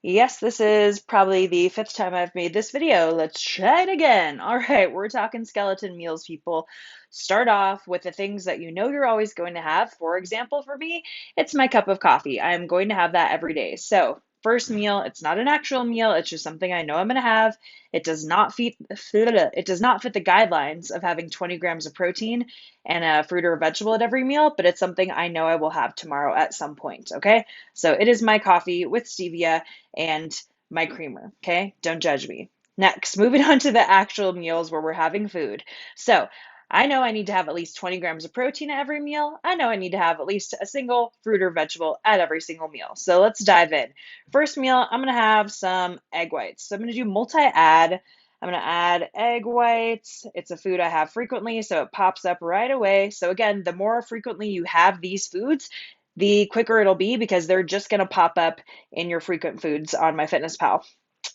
Yes, this is probably the fifth time I've made this video. Let's try it again. All right, we're talking skeleton meals, people. Start off with the things that you know you're always going to have. For example, for me, it's my cup of coffee. I'm going to have that every day. So, first meal, it's not an actual meal, it's just something I know I'm going to have. It does not fit the guidelines of having 20 grams of protein and a fruit or a vegetable at every meal, but it's something I know I will have tomorrow at some point, okay? So, it is my coffee with stevia and my creamer. Okay, don't judge me. Next, moving on to the actual meals where we're having food. So, I know I need to have at least 20 grams of protein at every meal. I know I need to have at least a single fruit or vegetable at every single meal. So let's dive in. First meal, I'm going to have some egg whites. So I'm going to do multi-add. I'm going to add egg whites. It's a food I have frequently, so it pops up right away. So again, the more frequently you have these foods, the quicker it'll be because they're just going to pop up in your frequent foods on MyFitnessPal.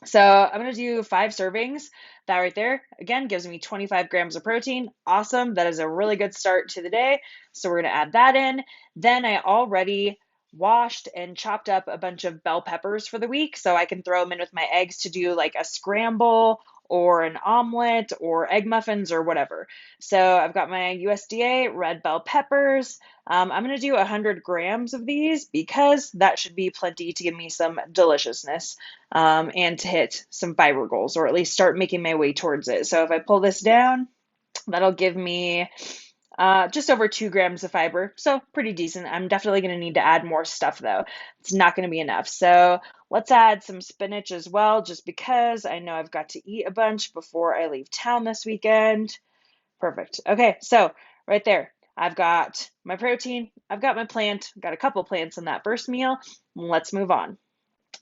So I'm going to do 5 servings. That right there, again, gives me 25 grams of protein. Awesome. That is a really good start to the day. So we're going to add that in. Then I already washed and chopped up a bunch of bell peppers for the week. So I can throw them in with my eggs to do like a scramble or an omelet or egg muffins or whatever. So I've got my USDA red bell peppers. I'm going to do 100 grams of these because that should be plenty to give me some deliciousness and to hit some fiber goals or at least start making my way towards it. So if I pull this down, that'll give me just over 2 grams of fiber. So pretty decent. I'm definitely going to need to add more stuff though. It's not going to be enough. So let's add some spinach as well, just because I know I've got to eat a bunch before I leave town this weekend. Perfect. Okay, so right there, I've got my protein, I've got my plant, I've got a couple plants in that first meal. Let's move on.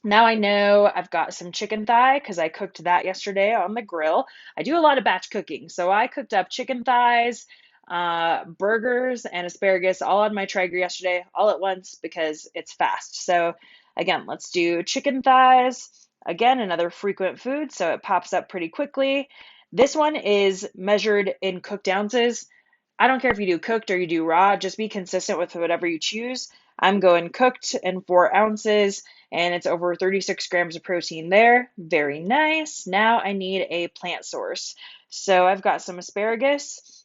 Now I know I've got some chicken thigh because I cooked that yesterday on the grill. I do a lot of batch cooking, so I cooked up chicken thighs, burgers, and asparagus all on my Traeger yesterday, all at once because it's fast. So again, let's do chicken thighs. Again, another frequent food, so it pops up pretty quickly. This one is measured in cooked ounces. I don't care if you do cooked or you do raw, just be consistent with whatever you choose. I'm going cooked in 4 ounces and it's over 36 grams of protein there. Very nice. Now I need a plant source. So I've got some asparagus.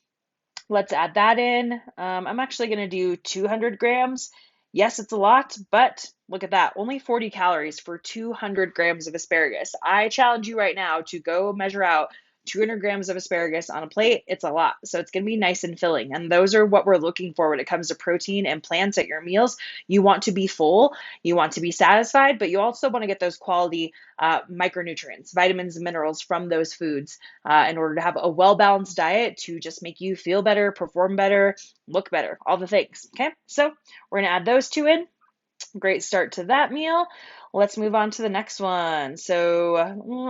Let's add that in. I'm actually going to do 200 grams. Yes, it's a lot, but look at that. Only 40 calories for 200 grams of asparagus. I challenge you right now to go measure out 200 grams of asparagus on a plate. It's a lot. So it's going to be nice and filling. And those are what we're looking for when it comes to protein and plants at your meals. You want to be full, you want to be satisfied, but you also want to get those quality micronutrients, vitamins, and minerals from those foods in order to have a well balanced diet to just make you feel better, perform better, look better, all the things. Okay, so we're going to add those two in. Great start to that meal. Let's move on to the next one. So,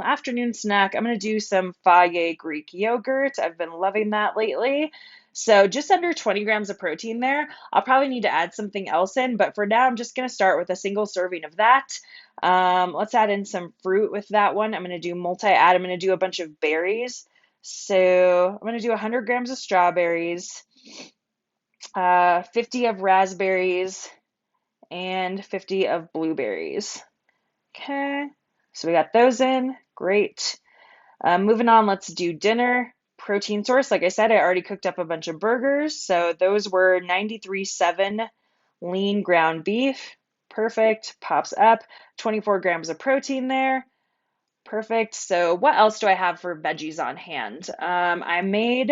afternoon snack, I'm going to do some Fage Greek yogurt. I've been loving that lately. So, just under 20 grams of protein there. I'll probably need to add something else in, but for now, I'm just going to start with a single serving of that. Let's add in some fruit with that one. I'm going to do multi-add. I'm going to do a bunch of berries. So, I'm going to do 100 grams of strawberries, 50 of raspberries, and 50 of blueberries. Okay, so we got those in. Great. Moving on, let's do dinner. Protein source. Like I said, I already cooked up a bunch of burgers. So those were 93.7 lean ground beef. Perfect. Pops up. 24 grams of protein there. Perfect. So what else do I have for veggies on hand? I made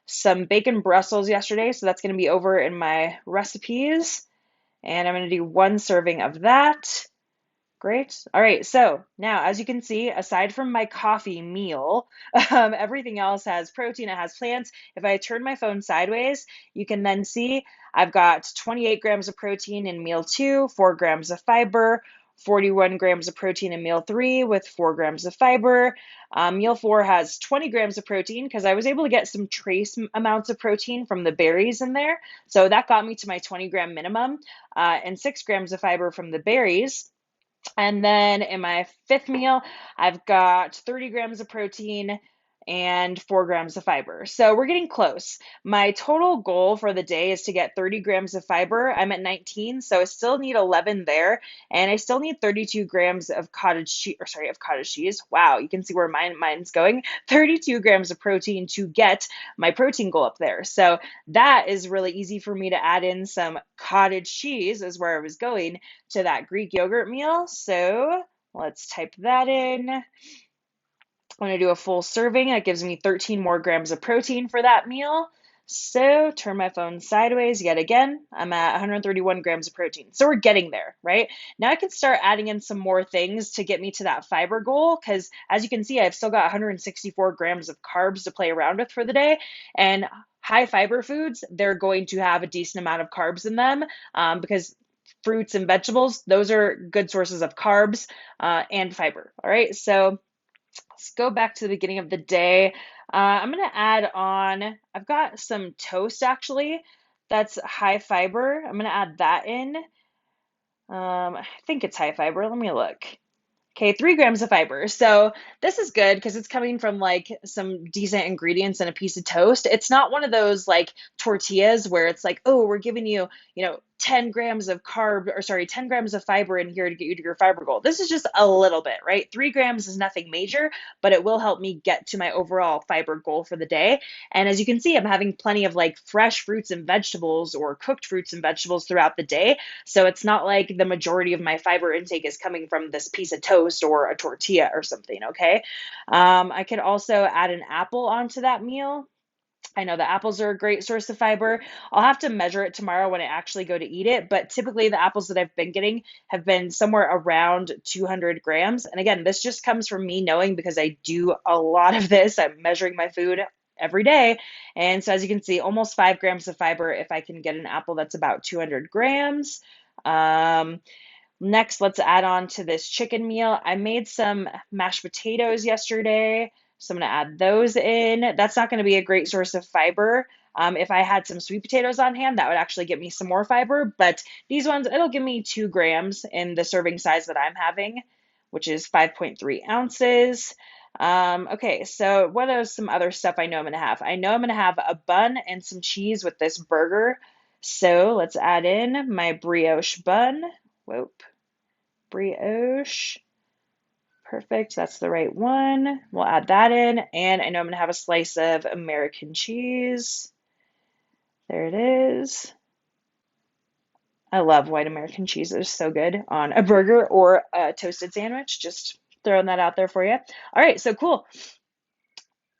some bacon Brussels yesterday, so that's going to be over in my recipes. And I'm going to do 1 serving of that. Great. All right. So now, as you can see, aside from my coffee meal, everything else has protein, it has plants. If I turn my phone sideways, you can then see I've got 28 grams of protein in meal 2, 4 grams of fiber, 41 grams of protein in meal 3 with 4 grams of fiber. Meal 4 has 20 grams of protein because I was able to get some trace amounts of protein from the berries in there. So that got me to my 20-gram minimum and 6 grams of fiber from the berries. And then in my 5th meal, I've got 30 grams of protein and 4 grams of fiber. So we're getting close. My total goal for the day is to get 30 grams of fiber. I'm at 19, so I still need 11 there, and I still need 32 grams of cottage cheese, or sorry, of cottage cheese. Wow, you can see where mine's going. 32 grams of protein to get my protein goal up there. So that is really easy for me to add in some cottage cheese, is where I was going, to that Greek yogurt meal. So let's type that in. I'm going to do a full serving. That gives me 13 more grams of protein for that meal. So turn my phone sideways yet again. I'm at 131 grams of protein. So we're getting there, right? Now I can start adding in some more things to get me to that fiber goal, because as you can see, I've still got 164 grams of carbs to play around with for the day. And high fiber foods, they're going to have a decent amount of carbs in them, because fruits and vegetables, those are good sources of carbs and fiber. All right, so let's go back to the beginning of the day. I'm going to add on, I've got some toast actually that's high fiber. I'm going to add that in. I think it's high fiber. Let me look. Okay, 3 grams of fiber. So this is good because it's coming from like some decent ingredients and a piece of toast. It's not one of those like tortillas where it's like, oh, we're giving you, 10 grams of 10 grams of fiber in here to get you to your fiber goal. This is just a little bit, right? 3 grams is nothing major, but it will help me get to my overall fiber goal for the day. And as you can see, I'm having plenty of like fresh fruits and vegetables or cooked fruits and vegetables throughout the day. So it's not like the majority of my fiber intake is coming from this piece of toast or a tortilla or something, okay? I could also add an apple onto that meal. I know the apples are a great source of fiber. I'll have to measure it tomorrow when I actually go to eat it, but typically the apples that I've been getting have been somewhere around 200 grams. And again, this just comes from me knowing, because I do a lot of this. I'm measuring my food every day. And so as you can see, almost 5 grams of fiber if I can get an apple that's about 200 grams. Next, let's add on to this chicken meal. I made some mashed potatoes yesterday, so I'm going to add those in. That's not going to be a great source of fiber. If I had some sweet potatoes on hand, that would actually get me some more fiber, but these ones, it'll give me 2 grams in the serving size that I'm having, which is 5.3 ounces. Okay, so what is some other stuff I know I'm going to have? I know I'm going to have a bun and some cheese with this burger. So let's add in my brioche bun. Whoop. Brioche. Perfect. That's the right one. We'll add that in. And I know I'm going to have a slice of American cheese. There it is. I love white American cheese. It's so good on a burger or a toasted sandwich. Just throwing that out there for you. All right, so cool.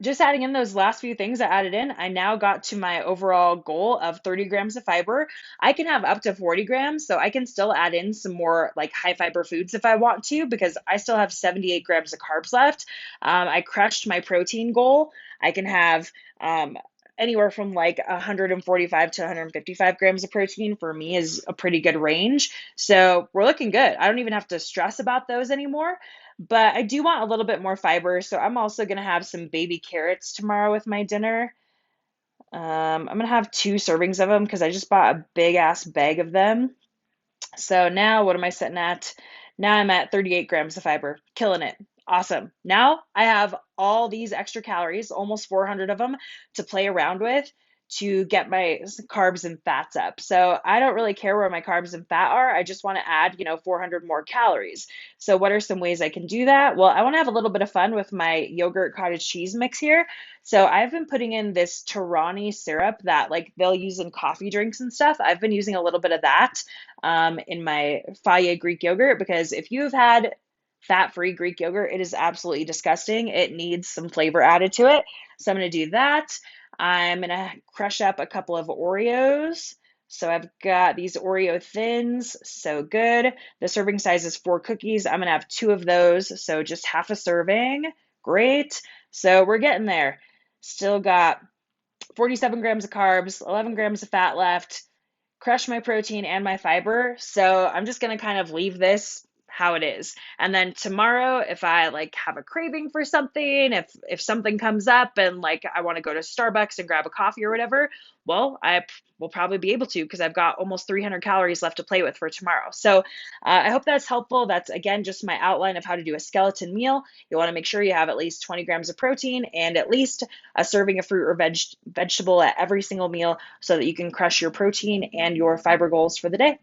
Just adding in those last few things I added in, I now got to my overall goal of 30 grams of fiber. I can have up to 40 grams, so I can still add in some more like high fiber foods if I want to, because I still have 78 grams of carbs left. I crushed my protein goal. I can have anywhere from like 145 to 155 grams of protein for me is a pretty good range. So we're looking good. I don't even have to stress about those anymore. But I do want a little bit more fiber, so I'm also going to have some baby carrots tomorrow with my dinner. I'm going to have 2 servings of them because I just bought a big ass bag of them. So now what am I sitting at? Now I'm at 38 grams of fiber. Killing it. Awesome. Now I have all these extra calories, almost 400 of them, to play around with to get my carbs and fats up. So I don't really care where my carbs and fat are. I just want to add, 400 more calories. So what are some ways I can do that? Well, I want to have a little bit of fun with my yogurt cottage cheese mix here. So I've been putting in this Torani syrup that like they'll use in coffee drinks and stuff. I've been using a little bit of that in my Faye Greek yogurt, because if you've had fat-free Greek yogurt, it is absolutely disgusting. It needs some flavor added to it. So I'm going to do that. I'm going to crush up a couple of Oreos. So I've got these Oreo thins, so good. The serving size is 4 cookies. I'm going to have 2 of those, so just half a serving. Great. So we're getting there. Still got 47 grams of carbs, 11 grams of fat left, crush my protein and my fiber. So I'm just going to kind of leave this how it is. And then tomorrow, if I like have a craving for something, if something comes up and like I want to go to Starbucks and grab a coffee or whatever, well, will probably be able to because I've got almost 300 calories left to play with for tomorrow. So I hope that's helpful. That's again just my outline of how to do a skeleton meal. You want to make sure you have at least 20 grams of protein and at least a serving of fruit or vegetable at every single meal so that you can crush your protein and your fiber goals for the day.